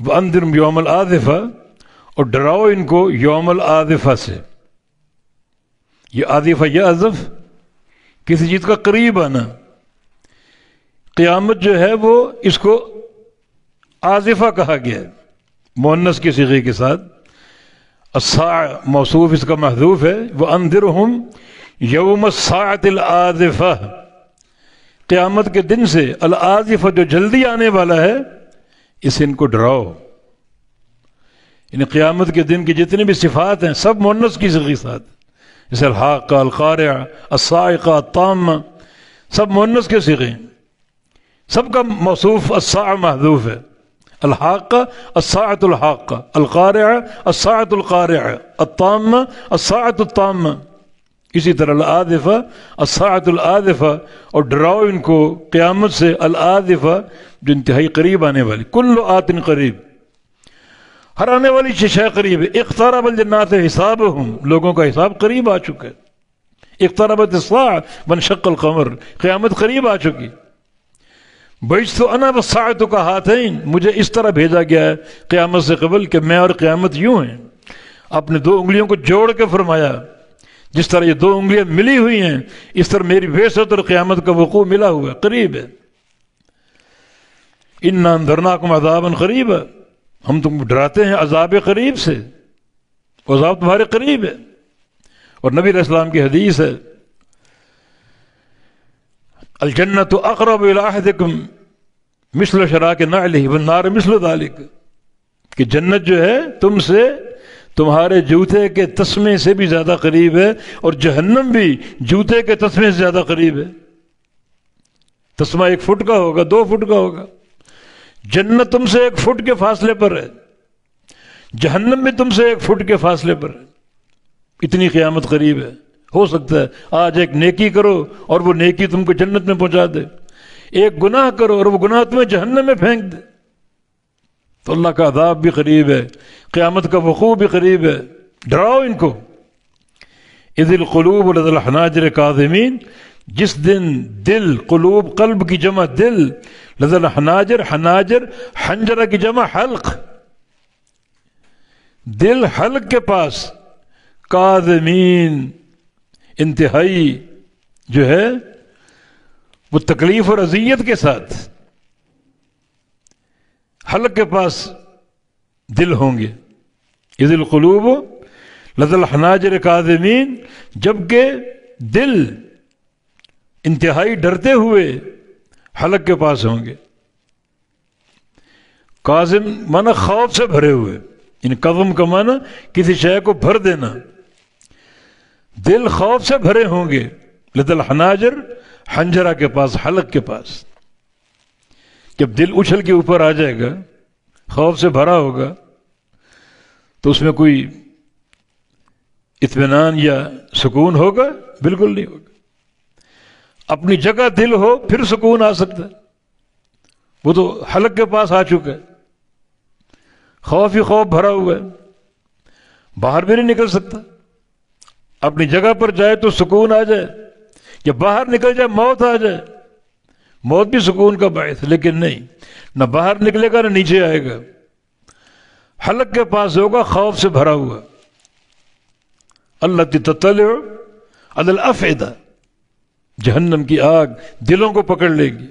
وَأَنذِرْهُمْ یوم العاذفہ، اور ڈراؤ ان کو یوم العاذفہ سے۔ یہ عاذفہ یہ عذف کسی چیز کا قریب آنا، قیامت جو ہے وہ اس کو عاذفہ کہا گیا ہے مؤنث کے صیغے کے ساتھ، الساعہ موصوف اس کا محذوف ہے، وَأَنذِرْهُمْ یوم الساعۃ العاذفہ، قیامت کے دن سے، العاذفہ جو جلدی آنے والا ہے، اسے ان کو ڈراؤ۔ یعنی قیامت کے دن کی جتنی بھی صفات ہیں سب مؤنث کی صیغے کے ساتھ، جیسے الحاقہ، القارعہ، الصاعقہ، الطامہ، سب مؤنث کے صیغے ہیں، سب کا موصوف الساعہ محذوف ہے، الحاقہ الساعۃ الحاقہ، القارعہ الساعۃ القارعہ، الطامہ الساعۃ الطامہ، اسی طرح العاذفہ الساعۃ العاذفہ، اور ڈراؤ ان کو قیامت سے، العاذفہ جو انتہائی قریب آنے والی، کل آت قریب، ہر آنے والی شے قریب ہے۔ اقترب الجنات حسابہم، لوگوں کا حساب قریب آ چکا ہے۔ اقتربت الساعہ وانشق القمر، قیامت قریب آ چکی۔ بعثت انا والساعۃ کہاتین، مجھے اس طرح بھیجا گیا ہے قیامت سے قبل کہ میں اور قیامت یوں ہیں۔ آپ نے دو انگلیوں کو جوڑ کے فرمایا، جس طرح یہ دو انگلیاں ملی ہوئی ہیں اس طرح میری بعثت اور قیامت کا وقوع ملا ہوا ہے، قریب ہے۔ انا انذرناکم عذابا قریبا، ہم تم کو ڈراتے ہیں عذاب قریب سے، عذاب تمہارے قریب ہے۔ اور نبی علیہ السلام کی حدیث ہے، الجنت اقرب الی احدکم مثل شراک نعلہ والنار مثل ذلک، کہ جنت جو ہے تم سے تمہارے جوتے کے تسمے سے بھی زیادہ قریب ہے، اور جہنم بھی جوتے کے تسمے سے زیادہ قریب ہے۔ تسمہ 1 فٹ کا ہوگا، 2 فٹ کا ہوگا، جنت تم سے 1 فٹ کے فاصلے پر ہے، جہنم بھی تم سے 1 فٹ کے فاصلے پر ہے۔ اتنی قیامت قریب ہے۔ ہو سکتا ہے آج ایک نیکی کرو اور وہ نیکی تم کو جنت میں پہنچا دے، ایک گناہ کرو اور وہ گناہ تمہیں جہنم میں پھینک دے۔ تو اللہ کا عذاب بھی قریب ہے، قیامت کا وقوع بھی قریب ہے، ڈراؤ ان کو۔ اذ القلوب لدى الحناجر کاظمین، جس دن دل، قلوب قلب کی جمع دل، لدى الحناجر حناجر حنجرہ کی جمع حلق، دل حلق کے پاس، کاظمین انتہائی جو ہے وہ تکلیف اور اذیت کے ساتھ حلق کے پاس دل ہوں گے۔ اذ القلوب لدى الحناجر کاظمین، جبکہ دل انتہائی ڈرتے ہوئے حلق کے پاس ہوں گے۔ کاظم مانا خوف سے بھرے ہوئے، یعنی قظم کا مانا کسی شے کو بھر دینا، دل خوف سے بھرے ہوں گے۔ لدى الحناجر حنجرہ کے پاس، حلق کے پاس۔ جب دل اچھل کے اوپر آ جائے گا، خوف سے بھرا ہوگا، تو اس میں کوئی اطمینان یا سکون ہوگا؟ بالکل نہیں ہوگا۔ اپنی جگہ دل ہو پھر سکون آ سکتا ہے، وہ تو حلق کے پاس آ چکا ہے، خوف ہی خوف بھرا ہوا ہے، باہر بھی نہیں نکل سکتا۔ اپنی جگہ پر جائے تو سکون آ جائے، یا باہر نکل جائے موت آ جائے، موت بھی سکون کا باعث، لیکن نہیں، نہ باہر نکلے گا نہ نیچے آئے گا، حلق کے پاس ہوگا خوف سے بھرا ہوا۔ التی تطلع علی الافئدہ، جہنم کی آگ دلوں کو پکڑ لے گی،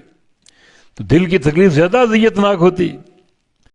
تو دل کی تکلیف زیادہ اذیت ناک ہوتی۔